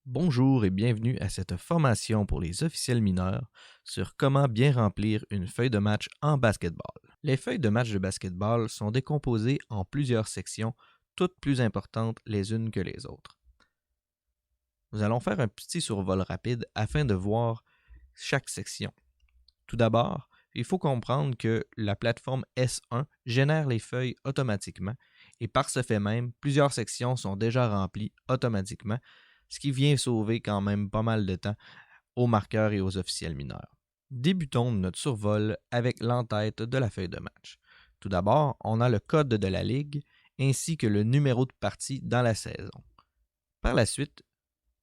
Bonjour et bienvenue à cette formation pour les officiels mineurs sur comment bien remplir une feuille de match en basketball. Les feuilles de match de basketball sont décomposées en plusieurs sections, toutes plus importantes les unes que les autres. Nous allons faire un petit survol rapide afin de voir chaque section. Tout d'abord, il faut comprendre que la plateforme S1 génère les feuilles automatiquement et par ce fait même, plusieurs sections sont déjà remplies automatiquement, ce qui vient sauver quand même pas mal de temps aux marqueurs et aux officiels mineurs. Débutons notre survol avec l'entête de la feuille de match. Tout d'abord, on a le code de la ligue ainsi que le numéro de partie dans la saison. Par la suite,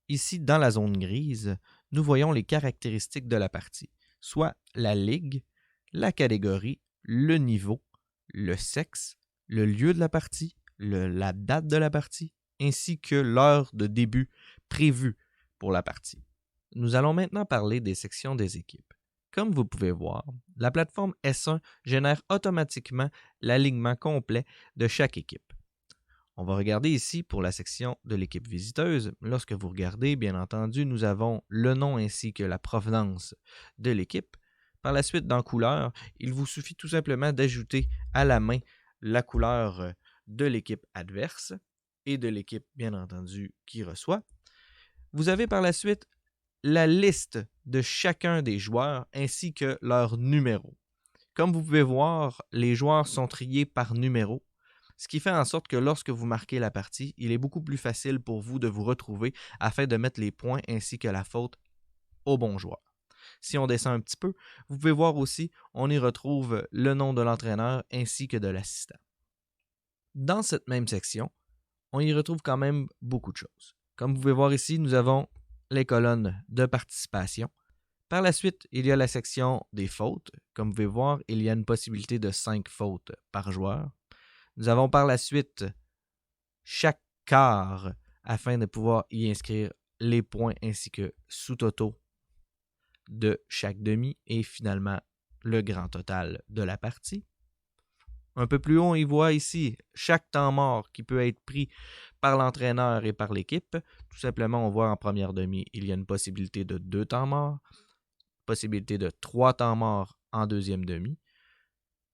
ici dans la zone grise, nous voyons les caractéristiques de la partie, soit la ligue, la catégorie, le niveau, le sexe, le lieu de la partie, la date de la partie, ainsi que l'heure de début prévue pour la partie. Nous allons maintenant parler des sections des équipes. Comme vous pouvez voir, la plateforme S1 génère automatiquement l'alignement complet de chaque équipe. On va regarder ici pour la section de l'équipe visiteuse. Lorsque vous regardez, bien entendu, nous avons le nom ainsi que la provenance de l'équipe. Par la suite, dans couleur, il vous suffit tout simplement d'ajouter à la main la couleur de l'équipe adverse et de l'équipe, bien entendu, qui reçoit. Vous avez par la suite la liste de chacun des joueurs ainsi que leur numéro. Comme vous pouvez voir, les joueurs sont triés par numéro, ce qui fait en sorte que lorsque vous marquez la partie, il est beaucoup plus facile pour vous de vous retrouver afin de mettre les points ainsi que la faute au bon joueur. Si on descend un petit peu, vous pouvez voir aussi, on y retrouve le nom de l'entraîneur ainsi que de l'assistant. Dans cette même section, on y retrouve quand même beaucoup de choses. Comme vous pouvez voir ici, nous avons les colonnes de participation. Par la suite, il y a la section des fautes. Comme vous pouvez voir, il y a une possibilité de 5 fautes par joueur. Nous avons par la suite chaque quart afin de pouvoir y inscrire les points ainsi que sous-totaux de chaque demi et finalement le grand total de la partie. Un peu plus haut, on y voit ici chaque temps mort qui peut être pris par l'entraîneur et par l'équipe. Tout simplement, on voit en première demi, il y a une possibilité de 2 temps morts, possibilité de 3 temps morts en deuxième demi.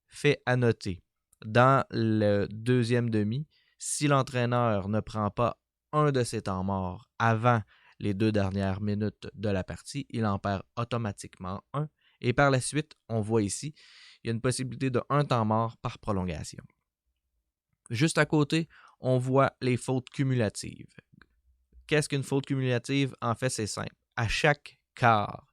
Fait à noter, dans le deuxième demi, si l'entraîneur ne prend pas un de ses temps morts avant les 2 dernières minutes de la partie, il en perd automatiquement un. Et par la suite, on voit ici, il y a une possibilité de 1 temps mort par prolongation. Juste à côté, on voit les fautes cumulatives. Qu'est-ce qu'une faute cumulative? En fait, c'est simple. À chaque quart,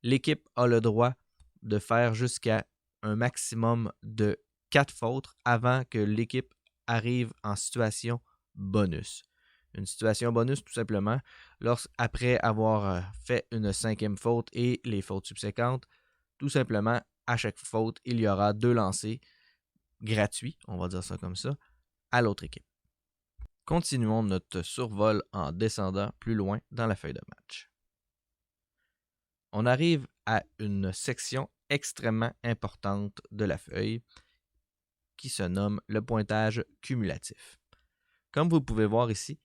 l'équipe a le droit de faire jusqu'à un maximum de 4 fautes avant que l'équipe arrive en situation bonus. Une situation bonus, tout simplement, après avoir fait une 5e faute et les fautes subséquentes, tout simplement, à chaque faute, il y aura 2 lancers gratuits, on va dire ça comme ça, à l'autre équipe. Continuons notre survol en descendant plus loin dans la feuille de match. On arrive à une section extrêmement importante de la feuille qui se nomme le pointage cumulatif. Comme vous pouvez voir ici,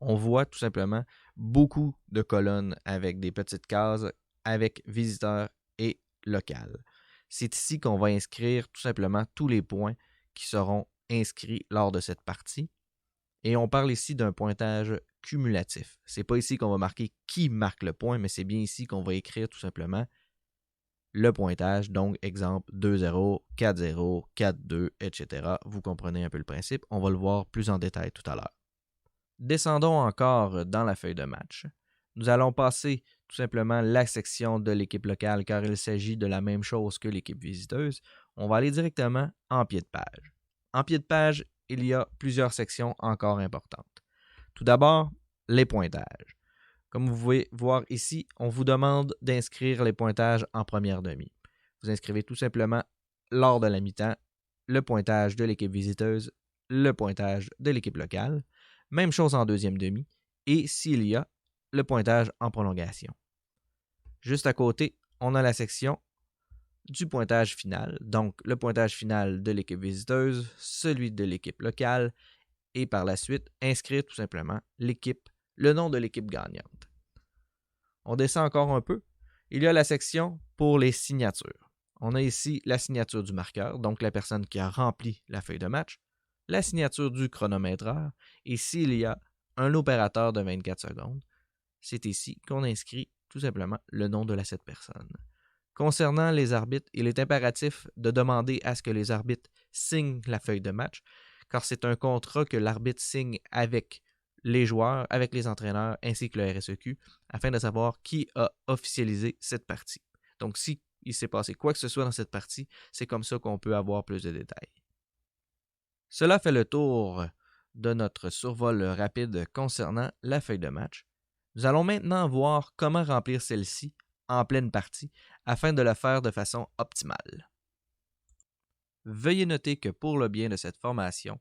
on voit tout simplement beaucoup de colonnes avec des petites cases avec visiteurs et local. C'est ici qu'on va inscrire tout simplement tous les points qui seront inscrits lors de cette partie. Et on parle ici d'un pointage cumulatif. C'est pas ici qu'on va marquer qui marque le point, mais c'est bien ici qu'on va écrire tout simplement le pointage. Donc, exemple 2-0, 4-0, 4-2, etc. Vous comprenez un peu le principe. On va le voir plus en détail tout à l'heure. Descendons encore dans la feuille de match. Nous allons passer tout simplement la section de l'équipe locale car il s'agit de la même chose que l'équipe visiteuse. On va aller directement en pied de page. En pied de page, il y a plusieurs sections encore importantes. Tout d'abord, les pointages. Comme vous pouvez voir ici, on vous demande d'inscrire les pointages en première demi. Vous inscrivez tout simplement lors de la mi-temps le pointage de l'équipe visiteuse, le pointage de l'équipe locale. Même chose en deuxième demi et s'il y a le pointage en prolongation. Juste à côté, on a la section du pointage final. Donc, le pointage final de l'équipe visiteuse, celui de l'équipe locale et par la suite, inscrire tout simplement l'équipe le nom de l'équipe gagnante. On descend encore un peu. Il y a la section pour les signatures. On a ici la signature du marqueur, donc la personne qui a rempli la feuille de match, la signature du chronométreur, et s'il y a un opérateur de 24 secondes, c'est ici qu'on inscrit tout simplement le nom de cette personne. Concernant les arbitres, il est impératif de demander à ce que les arbitres signent la feuille de match, car c'est un contrat que l'arbitre signe avec les joueurs, avec les entraîneurs, ainsi que le RSEQ, afin de savoir qui a officialisé cette partie. Donc, si il s'est passé quoi que ce soit dans cette partie, c'est comme ça qu'on peut avoir plus de détails. Cela fait le tour de notre survol rapide concernant la feuille de match. Nous allons maintenant voir comment remplir celle-ci en pleine partie afin de la faire de façon optimale. Veuillez noter que pour le bien de cette formation,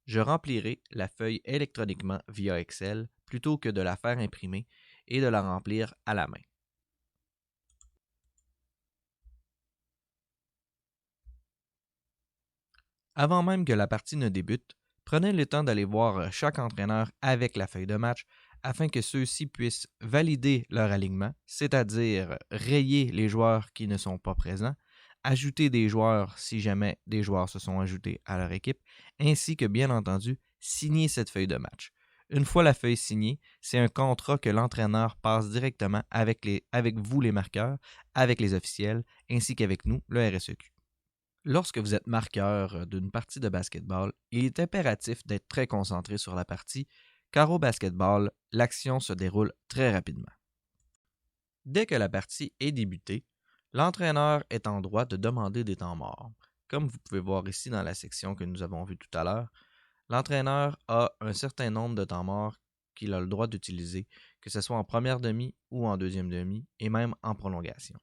je remplirai la feuille électroniquement via Excel plutôt que de la faire imprimer et de la remplir à la main. Avant même que la partie ne débute, prenez le temps d'aller voir chaque entraîneur avec la feuille de match afin que ceux-ci puissent valider leur alignement, c'est-à-dire rayer les joueurs qui ne sont pas présents, ajouter des joueurs si jamais des joueurs se sont ajoutés à leur équipe, ainsi que bien entendu signer cette feuille de match. Une fois la feuille signée, c'est un contrat que l'entraîneur passe directement avec vous les marqueurs, avec les officiels, ainsi qu'avec nous, le RSEQ. Lorsque vous êtes marqueur d'une partie de basketball, il est impératif d'être très concentré sur la partie, car au basketball, l'action se déroule très rapidement. Dès que la partie est débutée, l'entraîneur est en droit de demander des temps morts. Comme vous pouvez voir ici dans la section que nous avons vue tout à l'heure, l'entraîneur a un certain nombre de temps morts qu'il a le droit d'utiliser, que ce soit en première demi ou en deuxième demi, et même en prolongation.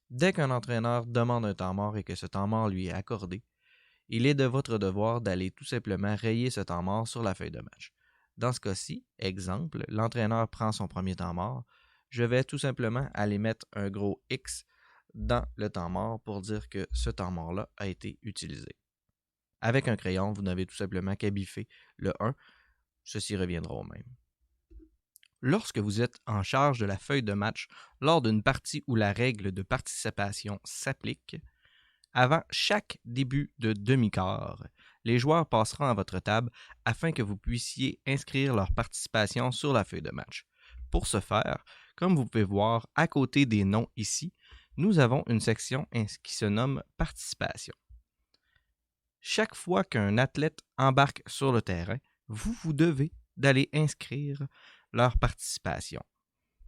Dès qu'un entraîneur demande un temps mort et que ce temps mort lui est accordé, il est de votre devoir d'aller tout simplement rayer ce temps mort sur la feuille de match. Dans ce cas-ci, exemple, l'entraîneur prend son premier temps mort, je vais tout simplement aller mettre un gros X dans le temps mort pour dire que ce temps mort-là a été utilisé. Avec un crayon, vous n'avez tout simplement qu'à biffer le 1, ceci reviendra au même. Lorsque vous êtes en charge de la feuille de match lors d'une partie où la règle de participation s'applique, avant chaque début de demi-quart, les joueurs passeront à votre table afin que vous puissiez inscrire leur participation sur la feuille de match. Pour ce faire, comme vous pouvez voir à côté des noms ici, nous avons une section qui se nomme « Participation ». Chaque fois qu'un athlète embarque sur le terrain, vous devez d'aller inscrire leur participation.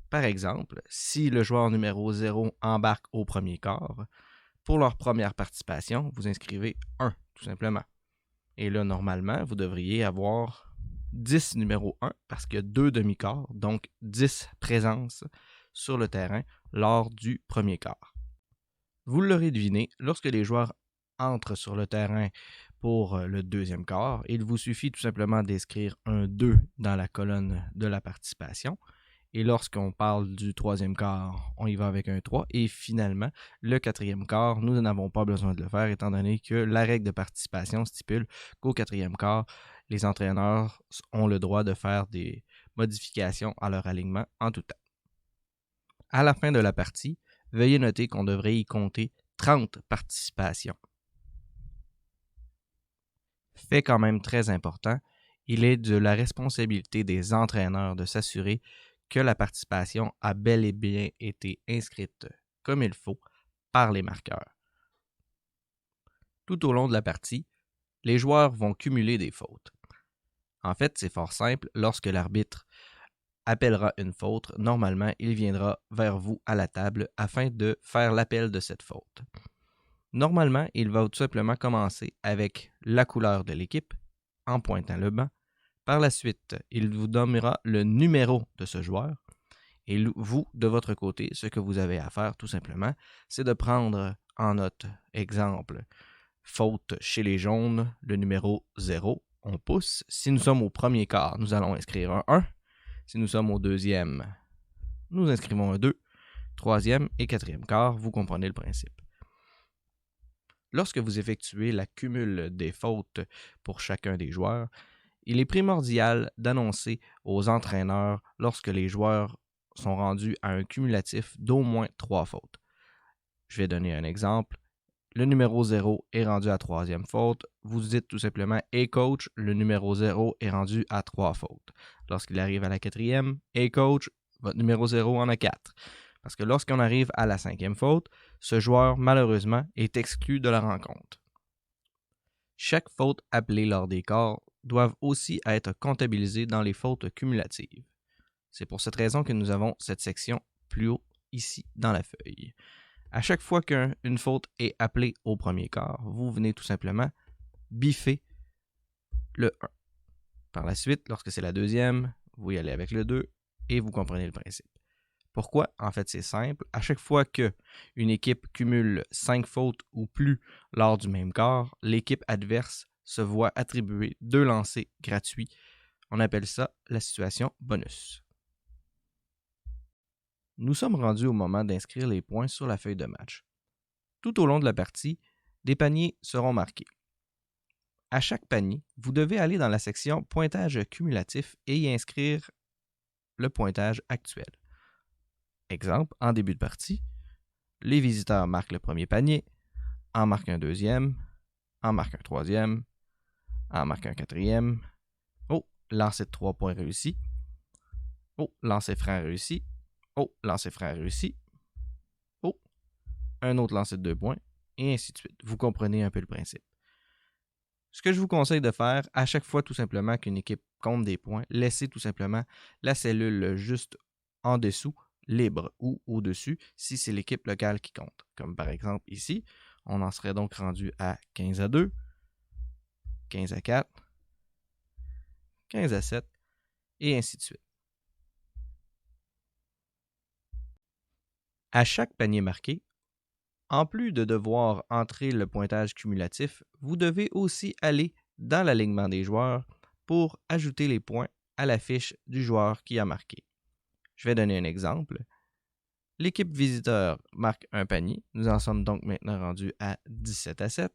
Par exemple, si le joueur numéro 0 embarque au premier quart, pour leur première participation, vous inscrivez 1, tout simplement. Et là, normalement, vous devriez avoir 10 numéro 1 parce qu'il y a 2 demi-quarts, donc 10 présences sur le terrain lors du premier quart. Vous l'aurez deviné, lorsque les joueurs entrent sur le terrain pour le deuxième quart, il vous suffit tout simplement d'inscrire un 2 dans la colonne de la participation. Et lorsqu'on parle du troisième quart, on y va avec un 3. Et finalement, le quatrième quart, nous n'avons pas besoin de le faire étant donné que la règle de participation stipule qu'au quatrième quart, les entraîneurs ont le droit de faire des modifications à leur alignement en tout temps. À la fin de la partie, veuillez noter qu'on devrait y compter 30 participations. Fait quand même très important, il est de la responsabilité des entraîneurs de s'assurer que la participation a bel et bien été inscrite comme il faut par les marqueurs. Tout au long de la partie, les joueurs vont cumuler des fautes. En fait, c'est fort simple, lorsque l'arbitre appellera une faute, normalement, il viendra vers vous à la table afin de faire l'appel de cette faute. Normalement, il va tout simplement commencer avec la couleur de l'équipe en pointant le banc. Par la suite, il vous donnera le numéro de ce joueur. Et vous, de votre côté, ce que vous avez à faire tout simplement, c'est de prendre en note, exemple, faute chez les jaunes, le numéro 0, on pousse. Si nous sommes au premier quart, nous allons inscrire un 1. Si nous sommes au deuxième, nous inscrivons un 2. Troisième et quatrième quart, vous comprenez le principe. Lorsque vous effectuez la cumul des fautes pour chacun des joueurs, Il est primordial d'annoncer aux entraîneurs lorsque les joueurs sont rendus à un cumulatif d'au moins 3 fautes. Je vais donner un exemple. Le numéro 0 est rendu à 3e faute. Vous dites tout simplement « Hey coach, le numéro 0 est rendu à 3 fautes. » Lorsqu'il arrive à la 4e, « Hey coach, votre numéro 0 en a 4. » Parce que lorsqu'on arrive à la 5e faute, ce joueur, malheureusement, est exclu de la rencontre. Chaque faute appelée lors des quarts doivent aussi être comptabilisées dans les fautes cumulatives. C'est pour cette raison que nous avons cette section plus haut ici dans la feuille. À chaque fois qu'une faute est appelée au premier quart, vous venez tout simplement biffer le 1. Par la suite, lorsque c'est la deuxième, vous y allez avec le 2 et vous comprenez le principe. Pourquoi? En fait, c'est simple. À chaque fois qu'une équipe cumule 5 fautes ou plus lors du même quart, l'équipe adverse se voit attribuer 2 lancers gratuits. On appelle ça la situation bonus. Nous sommes rendus au moment d'inscrire les points sur la feuille de match. Tout au long de la partie, des paniers seront marqués. À chaque panier, vous devez aller dans la section pointage cumulatif et y inscrire le pointage actuel. Exemple, en début de partie, les visiteurs marquent le premier panier, en marquent un deuxième, en marquent un troisième, en marquent un quatrième. Oh, lancer de 3 points réussi. Oh, lancer franc réussi. Oh, lancer franc réussi. Oh, un autre lancer de 2 points, et ainsi de suite. Vous comprenez un peu le principe. Ce que je vous conseille de faire, à chaque fois tout simplement qu'une équipe compte des points, laissez tout simplement la cellule juste en dessous, libre ou au-dessus, si c'est l'équipe locale qui compte. Comme par exemple ici, on en serait donc rendu à 15-2, 15-4, 15-7, et ainsi de suite. À chaque panier marqué, en plus de devoir entrer le pointage cumulatif, vous devez aussi aller dans l'alignement des joueurs pour ajouter les points à la fiche du joueur qui a marqué. Je vais donner un exemple. L'équipe visiteur marque un panier. Nous en sommes donc maintenant rendus à 17-7.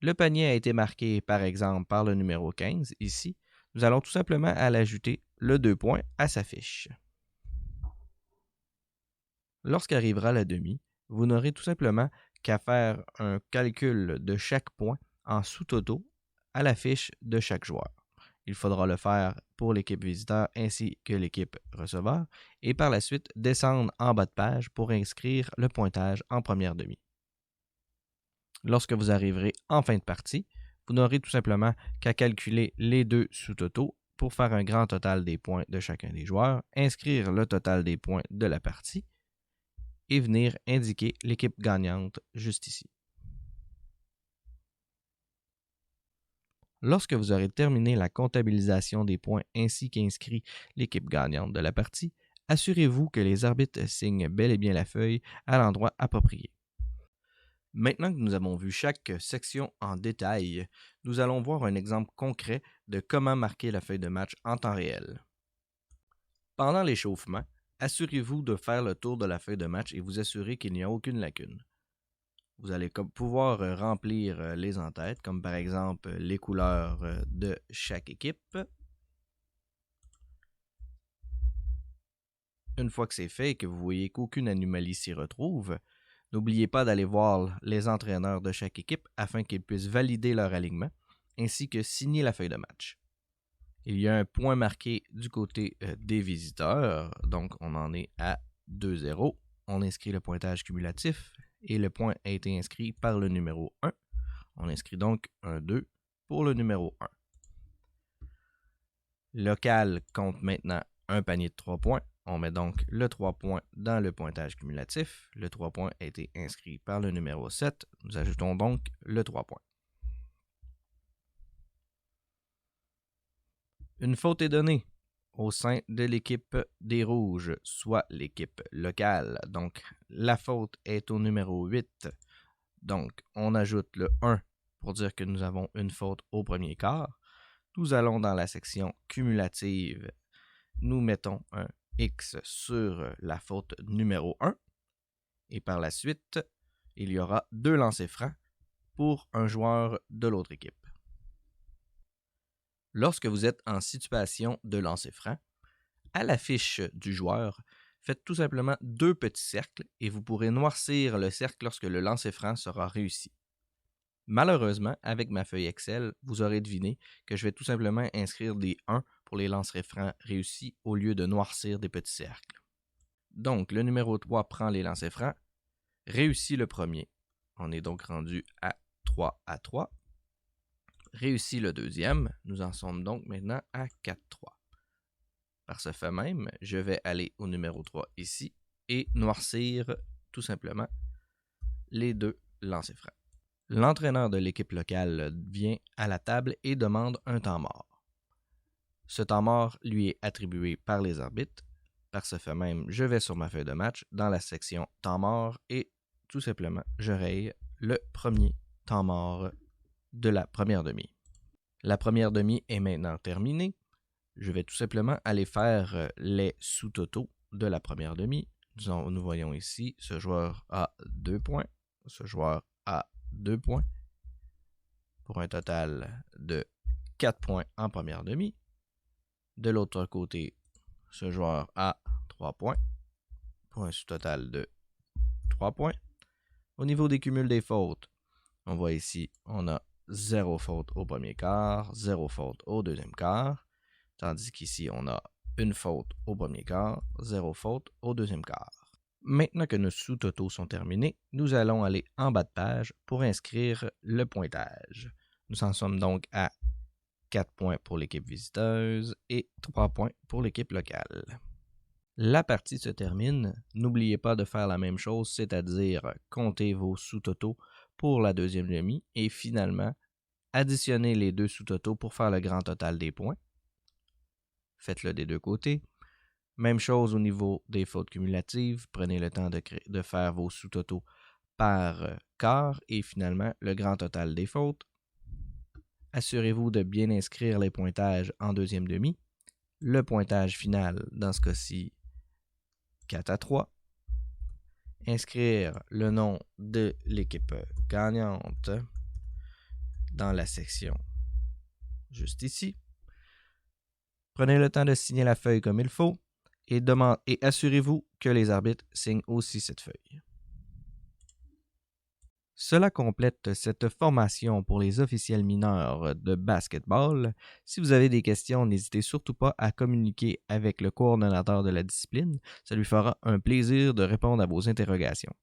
Le panier a été marqué par exemple par le numéro 15 ici. Nous allons tout simplement aller ajouter le 2 points à sa fiche. Lorsqu'arrivera la demi, vous n'aurez tout simplement qu'à faire un calcul de chaque point en sous-toto à la fiche de chaque joueur. Il faudra le faire pour l'équipe visiteur ainsi que l'équipe receveur et par la suite descendre en bas de page pour inscrire le pointage en première demi. Lorsque vous arriverez en fin de partie, vous n'aurez tout simplement qu'à calculer les deux sous-totaux pour faire un grand total des points de chacun des joueurs, inscrire le total des points de la partie et venir indiquer l'équipe gagnante juste ici. Lorsque vous aurez terminé la comptabilisation des points ainsi qu'inscrit l'équipe gagnante de la partie, assurez-vous que les arbitres signent bel et bien la feuille à l'endroit approprié. Maintenant que nous avons vu chaque section en détail, nous allons voir un exemple concret de comment marquer la feuille de match en temps réel. Pendant l'échauffement, assurez-vous de faire le tour de la feuille de match et vous assurer qu'il n'y a aucune lacune. Vous allez pouvoir remplir les en-têtes, comme par exemple les couleurs de chaque équipe. Une fois que c'est fait et que vous voyez qu'aucune anomalie s'y retrouve, n'oubliez pas d'aller voir les entraîneurs de chaque équipe afin qu'ils puissent valider leur alignement, ainsi que signer la feuille de match. Il y a un point marqué du côté des visiteurs, donc on en est à 2-0. On inscrit le pointage cumulatif et le point a été inscrit par le numéro 1. On inscrit donc un 2 pour le numéro 1. Local compte maintenant un panier de 3 points. On met donc le 3 points dans le pointage cumulatif. Le 3 points a été inscrit par le numéro 7. Nous ajoutons donc le 3 points. Une faute est donnée au sein de l'équipe des Rouges, soit l'équipe locale. Donc, la faute est au numéro 8. Donc, on ajoute le 1 pour dire que nous avons une faute au premier quart. Nous allons dans la section cumulative. Nous mettons un X sur la faute numéro 1. Et par la suite, il y aura 2 lancers francs pour un joueur de l'autre équipe. Lorsque vous êtes en situation de lancer franc, à la fiche du joueur, faites tout simplement 2 petits cercles et vous pourrez noircir le cercle lorsque le lancer franc sera réussi. Malheureusement, avec ma feuille Excel, vous aurez deviné que je vais tout simplement inscrire des 1 pour les lancers francs réussis au lieu de noircir des petits cercles. Donc, le numéro 3 prend les lancers francs, réussit le premier. On est donc rendu à 3-3. Réussit le deuxième, nous en sommes donc maintenant à 4-3. Par ce fait même, je vais aller au numéro 3 ici et noircir tout simplement les 2 lancers francs. L'entraîneur de l'équipe locale vient à la table et demande un temps mort. Ce temps mort lui est attribué par les arbitres. Par ce fait même, je vais sur ma feuille de match dans la section temps mort et tout simplement, je raye le premier temps mort de la première demi. La première demi est maintenant terminée. Je vais tout simplement aller faire les sous-totaux de la première demi. Nous voyons ici, ce joueur a 2 points, ce joueur a 2 points, pour un total de 4 points en première demi. De l'autre côté, ce joueur a 3 points, pour un sous-total de 3 points. Au niveau des cumuls des fautes, on voit ici, on a 0 faute au premier quart, 0 faute au deuxième quart, tandis qu'ici, on a une faute au premier quart, 0 faute au deuxième quart. Maintenant que nos sous-totaux sont terminés, nous allons aller en bas de page pour inscrire le pointage. Nous en sommes donc à 4 points pour l'équipe visiteuse et 3 points pour l'équipe locale. La partie se termine. N'oubliez pas de faire la même chose, c'est-à-dire compter vos sous-totaux pour la deuxième demi et finalement additionner les 2 sous-totaux pour faire le grand total des points. Faites-le des 2 côtés. Même chose au niveau des fautes cumulatives. Prenez le temps de faire vos sous-totaux par quart et finalement le grand total des fautes. Assurez-vous de bien inscrire les pointages en deuxième demi. Le pointage final, dans ce cas-ci, 4-3. Inscrire le nom de l'équipe gagnante dans la section juste ici. Prenez le temps de signer la feuille comme il faut et assurez-vous que les arbitres signent aussi cette feuille. Cela complète cette formation pour les officiels mineurs de basketball. Si vous avez des questions, n'hésitez surtout pas à communiquer avec le coordonnateur de la discipline. Ça lui fera un plaisir de répondre à vos interrogations.